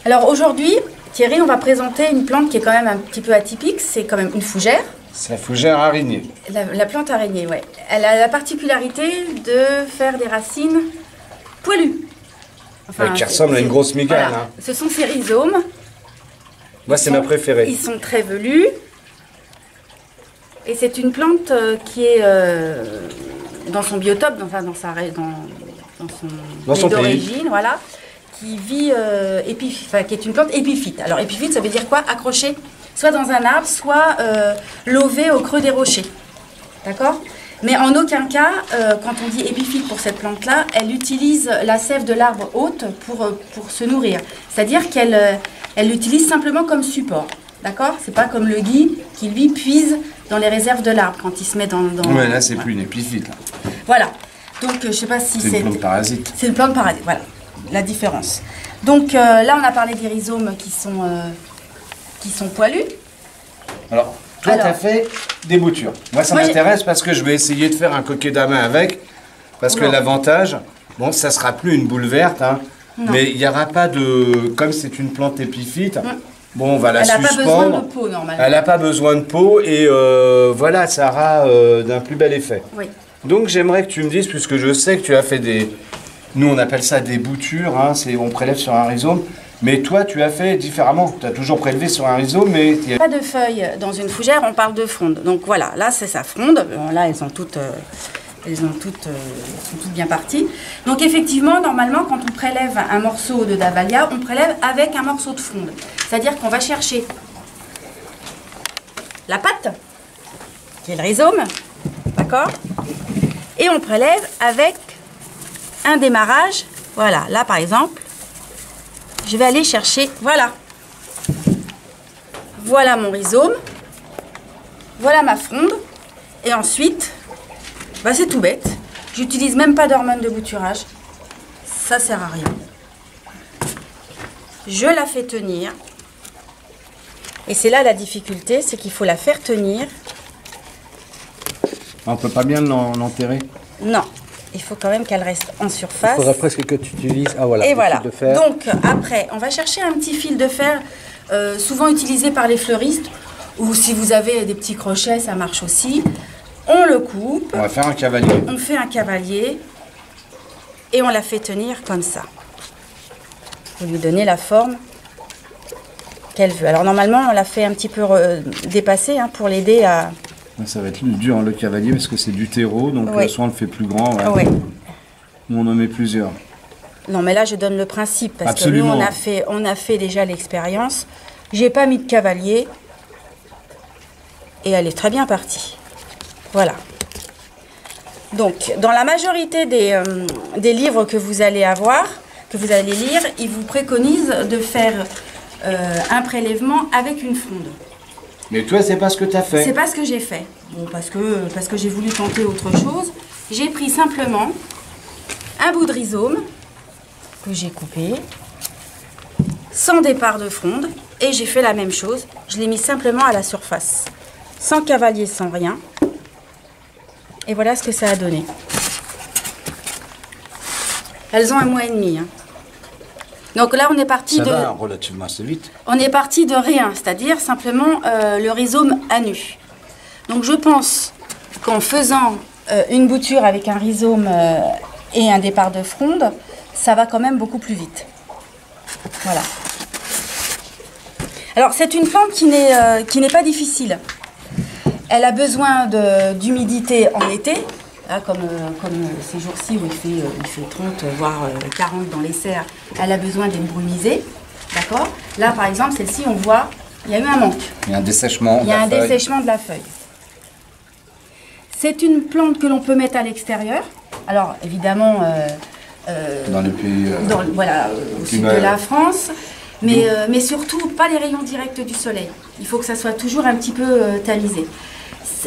Alors aujourd'hui, Thierry, on va présenter une plante qui est quand même un petit peu atypique, c'est quand même une fougère. C'est la fougère araignée. La plante araignée, ouais. Elle a la particularité de faire des racines poilues. Enfin, qui ressemble à une grosse migale. Voilà. Hein. Ce sont ces rhizomes. Moi, c'est ma préférée. Ils sont très velus. Et c'est une plante qui est dans son biotope, dans son d'origine, voilà, qui vit qui est une plante épiphyte. Alors épiphyte, ça veut dire quoi? Accrochée, soit dans un arbre, soit lovée au creux des rochers. D'accord? Mais en aucun cas, quand on dit épiphyte pour cette plante-là, elle utilise la sève de l'arbre haute pour se nourrir. C'est-à-dire qu'elle l'utilise simplement comme support. D'accord? C'est pas comme le gui qui, lui, puise dans les réserves de l'arbre quand il se met dans... Ouais, là, c'est plus une épiphyte. Là. Voilà. Donc, je sais pas si c'est... C'est une plante parasite. C'est une plante parasite, voilà. La différence. Donc, là, on a parlé des rhizomes qui sont poilus. Alors, toi, tu as fait des boutures. Moi, ça m'intéresse parce que je vais essayer de faire un coquet d'amas avec. Parce que l'avantage, bon, ça sera plus une boule verte, hein, mais il n'y aura pas de... Comme c'est une plante épiphyte, bon, on va la suspendre. Elle n'a pas besoin de peau, normalement. Elle n'a pas besoin de peau et voilà, ça aura d'un plus bel effet. Oui. Donc, j'aimerais que tu me dises, puisque je sais que tu as fait des... Nous, on appelle ça des boutures, hein, on prélève sur un rhizome. Mais toi, tu as fait différemment. Tu as toujours prélevé sur un rhizome, mais... Pas de feuilles dans une fougère, on parle de fronde. Donc voilà, là, c'est sa fronde. Là, elles sont toutes bien parties. Donc effectivement, normalement, quand on prélève un morceau de Dahvalia, on prélève avec un morceau de fronde. C'est-à-dire qu'on va chercher la patte, qui est le rhizome, d'accord? Et on prélève avec un démarrage. Voilà, là, par exemple, je vais aller chercher, voilà mon rhizome, voilà ma fronde, et ensuite, c'est tout bête, j'utilise même pas d'hormones de bouturage, ça sert à rien. Je la fais tenir, et c'est là la difficulté, c'est qu'il faut la faire tenir. On peut pas bien l'enterrer? Non. Il faut quand même qu'elle reste en surface. Il faudrait presque que tu utilises... Ah voilà, et voilà. Fil de fer. Donc après, on va chercher un petit fil de fer, souvent utilisé par les fleuristes, ou si vous avez des petits crochets, ça marche aussi. On le coupe. On va faire un cavalier. On fait un cavalier et on la fait tenir comme ça. Pour lui donner la forme qu'elle veut. Alors normalement, on la fait un petit peu dépasser pour l'aider à... Ça va être dur, le cavalier, parce que c'est du terreau, donc soit on le fait plus grand, ou on en met plusieurs. Non, mais là, je donne le principe, parce Absolument. que nous, on a fait déjà l'expérience. J'ai pas mis de cavalier, et elle est très bien partie. Voilà. Donc, dans la majorité des livres que vous allez avoir, que vous allez lire, ils vous préconisent de faire un prélèvement avec une fronde. Mais toi, c'est pas ce que tu as fait. C'est pas ce que j'ai fait. Bon, parce que j'ai voulu tenter autre chose. J'ai pris simplement un bout de rhizome que j'ai coupé, sans départ de fronde, et j'ai fait la même chose. Je l'ai mis simplement à la surface, sans cavalier, sans rien. Et voilà ce que ça a donné. Elles ont 1 mois et demi. Donc là, on est parti ça va relativement assez vite. On est parti de rien, c'est-à-dire simplement le rhizome à nu. Donc je pense qu'en faisant une bouture avec un rhizome et un départ de fronde, ça va quand même beaucoup plus vite. Voilà. Alors c'est une plante qui n'est pas difficile. Elle a besoin d'humidité en été. Là, comme ces jours-ci où il fait 30, voire 40 dans les serres, elle a besoin d'être brumisée. D'accord? Là, par exemple, celle-ci, on voit, il y a eu un manque. Il y a un dessèchement. Il y a un dessèchement de la feuille. C'est une plante que l'on peut mettre à l'extérieur. Alors, évidemment, dans les pays au sud de la France, mais surtout pas les rayons directs du soleil. Il faut que ça soit toujours un petit peu tamisé.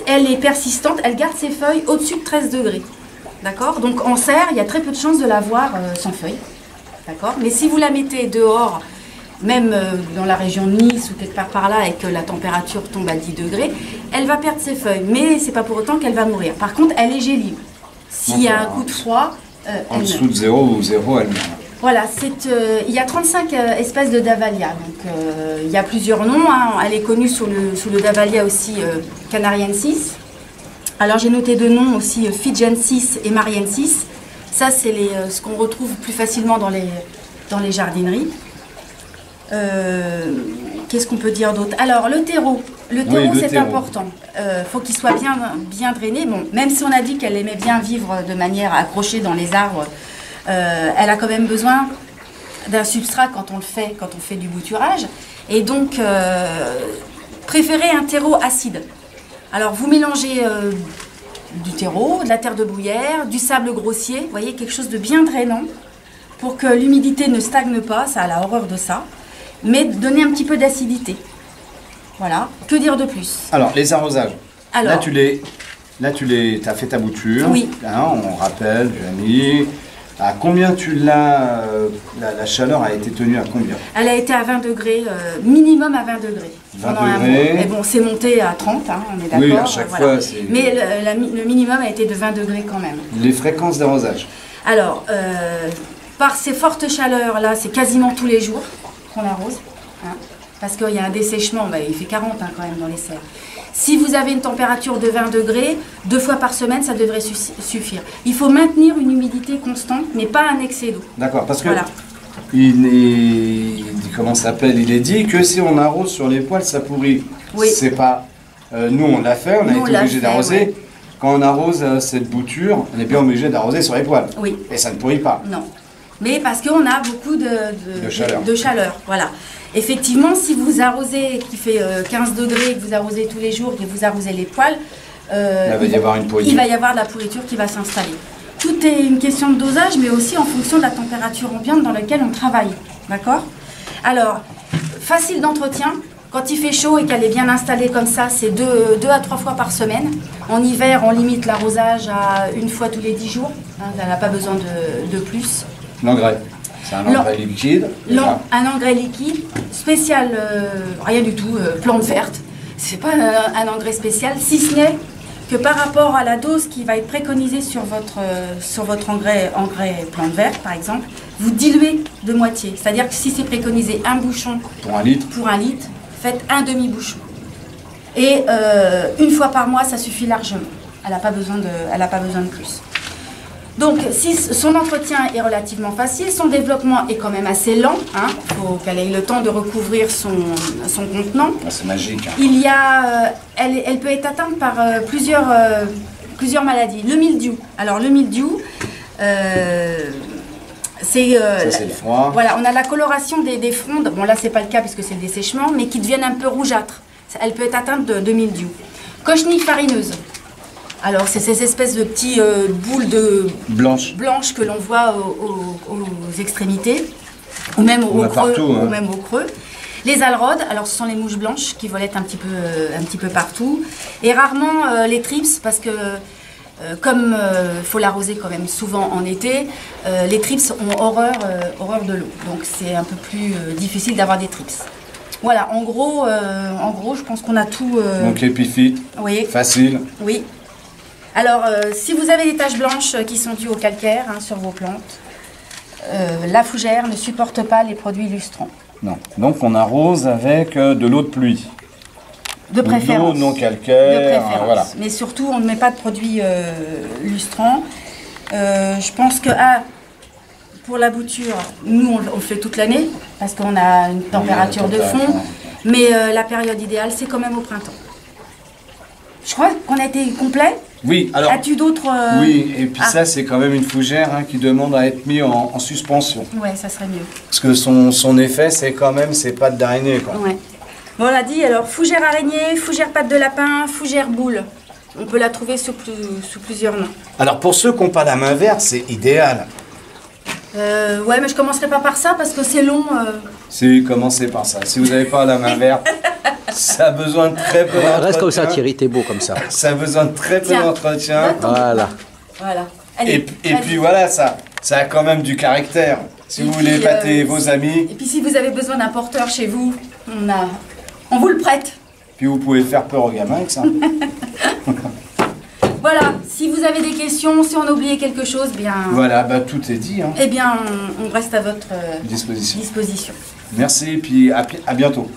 Elle est persistante, elle garde ses feuilles au-dessus de 13 degrés. D'accord? Donc en serre, il y a très peu de chances de la voir sans feuilles. D'accord? Mais si vous la mettez dehors, même dans la région de Nice ou quelque part par là, et que la température tombe à 10 degrés, elle va perdre ses feuilles. Mais c'est pas pour autant qu'elle va mourir. Par contre, elle est gélive. S'il y a un coup de froid, en dessous de 0 ou 0, elle meurt. Voilà, il y a 35 espèces de Dahvalia, donc il y a plusieurs noms, hein. Elle est connue sous le Dahvalia aussi canariensis. Alors j'ai noté deux noms aussi, Fijiensis et Mariensis. Ça c'est ce qu'on retrouve plus facilement dans les jardineries. Qu'est-ce qu'on peut dire d'autre? Alors le terreau, c'est important. Faut qu'il soit bien drainé. Bon, même si on a dit qu'elle aimait bien vivre de manière accrochée dans les arbres, elle a quand même besoin d'un substrat quand on fait du bouturage. Et donc, préférez un terreau acide. Alors, vous mélangez du terreau, de la terre de bruyère, du sable grossier, vous voyez, quelque chose de bien drainant pour que l'humidité ne stagne pas, ça a la horreur de ça, mais donner un petit peu d'acidité. Voilà, que dire de plus? Alors, les arrosages. Alors, là, tu as fait ta bouture. Oui. Hein, on rappelle, tu as mis... À combien tu l'as, la chaleur a été tenue à combien? Elle a été à 20 degrés, minimum à 20 degrés. 20 degrés. Mais bon, c'est monté à 30, hein, on est d'accord. Oui, à chaque fois, c'est... Mais le minimum a été de 20 degrés quand même. Les fréquences d'arrosage? Alors, par ces fortes chaleurs-là, c'est quasiment tous les jours qu'on arrose. Hein, parce qu'il y a un dessèchement, il fait 40 hein, quand même dans les serres. Si vous avez une température de 20 degrés, 2 fois par semaine, ça devrait suffire. Il faut maintenir une humidité constante, mais pas un excès d'eau. D'accord, parce que comment ça s'appelle? Il est dit que si on arrose sur les poils, ça pourrit. Oui. C'est pas... nous, on l'a fait, on a été obligé d'arroser. Ouais. Quand on arrose cette bouture, on est bien obligé d'arroser sur les poils. Oui. Et ça ne pourrit pas. Non. Mais parce qu'on a beaucoup de chaleur. Voilà. Effectivement, si vous arrosez, qui fait 15 degrés, que vous arrosez tous les jours, que vous arrosez les poils, il va y avoir une pourriture. Il va y avoir de la pourriture qui va s'installer. Tout est une question de dosage, mais aussi en fonction de la température ambiante dans laquelle on travaille. D'accord? Alors, facile d'entretien. Quand il fait chaud et qu'elle est bien installée comme ça, c'est 2 à 3 fois par semaine. En hiver, on limite l'arrosage à 1 fois tous les 10 jours. Hein, elle n'a pas besoin de plus. L'engrais, c'est un engrais liquide? Un engrais liquide, spécial, rien du tout, plante verte. C'est pas un engrais spécial, si ce n'est que par rapport à la dose qui va être préconisée sur votre engrais plante verte, par exemple, vous diluez de moitié. C'est-à-dire que si c'est préconisé un bouchon pour 1 litre, faites un demi-bouchon. Et 1 fois par mois, ça suffit largement. Elle n'a pas besoin de plus. Donc, si son entretien est relativement facile, son développement est quand même assez lent. Il faut qu'elle ait le temps de recouvrir son contenant. C'est magique. Hein. Il y a, elle peut être atteinte par plusieurs maladies. Le mildiou. Alors, le mildiou, c'est le froid. Voilà, on a la coloration des frondes. Bon, là, c'est pas le cas puisque c'est le dessèchement, mais qui deviennent un peu rougeâtres. Elle peut être atteinte de mildiou. Cochenille farineuse. Alors, c'est ces espèces de petites boules blanches que l'on voit aux extrémités, ou même au creux. Les alrodes, alors ce sont les mouches blanches qui volettent un petit peu partout. Et rarement les trips, parce que comme il faut l'arroser quand même souvent en été, les trips ont horreur de l'eau. Donc c'est un peu plus difficile d'avoir des trips. Voilà, en gros, je pense qu'on a tout... Donc l'épiphyte, oui. Facile. Oui. Alors, si vous avez des taches blanches qui sont dues au calcaire sur vos plantes, la fougère ne supporte pas les produits lustrants. Non. Donc, on arrose avec de l'eau de pluie. De préférence. D'eau non calcaire. De préférence. Voilà. Mais surtout, on ne met pas de produits lustrants. Je pense que pour la bouture, nous, on le fait toute l'année parce qu'on a une température de fond. Mais la période idéale, c'est quand même au printemps. Je crois qu'on a été complet. Oui, alors... As-tu d'autres... Oui, et puis ça, c'est quand même une fougère qui demande à être mise en suspension. Ouais, ça serait mieux. Parce que son effet, c'est quand même, c'est pattes d'araignée, quoi. Ouais. Bon, on a dit, alors, fougère araignée, fougère patte de lapin, fougère boule. On peut la trouver sous plusieurs noms. Alors, pour ceux qui n'ont pas la main verte, c'est idéal. Ouais, mais je commencerai pas par ça parce que c'est long. Si, commencez par ça. Si vous n'avez pas la main verte, ça a besoin de très peu d'entretien. Reste comme ça, Thierry, t'es beau comme ça. Ça a besoin de très peu d'entretien. Voilà. Voilà. Allez, et puis voilà, ça a quand même du caractère. Si vous voulez épater vos amis. Et puis si vous avez besoin d'un porteur chez vous, on vous le prête. Puis vous pouvez faire peur aux gamins avec ça. Voilà, si vous avez des questions, si on a oublié quelque chose, bien... Voilà, bah, tout est dit. Hein. Eh bien, on reste à votre disposition. disposition. Merci, puis à bientôt.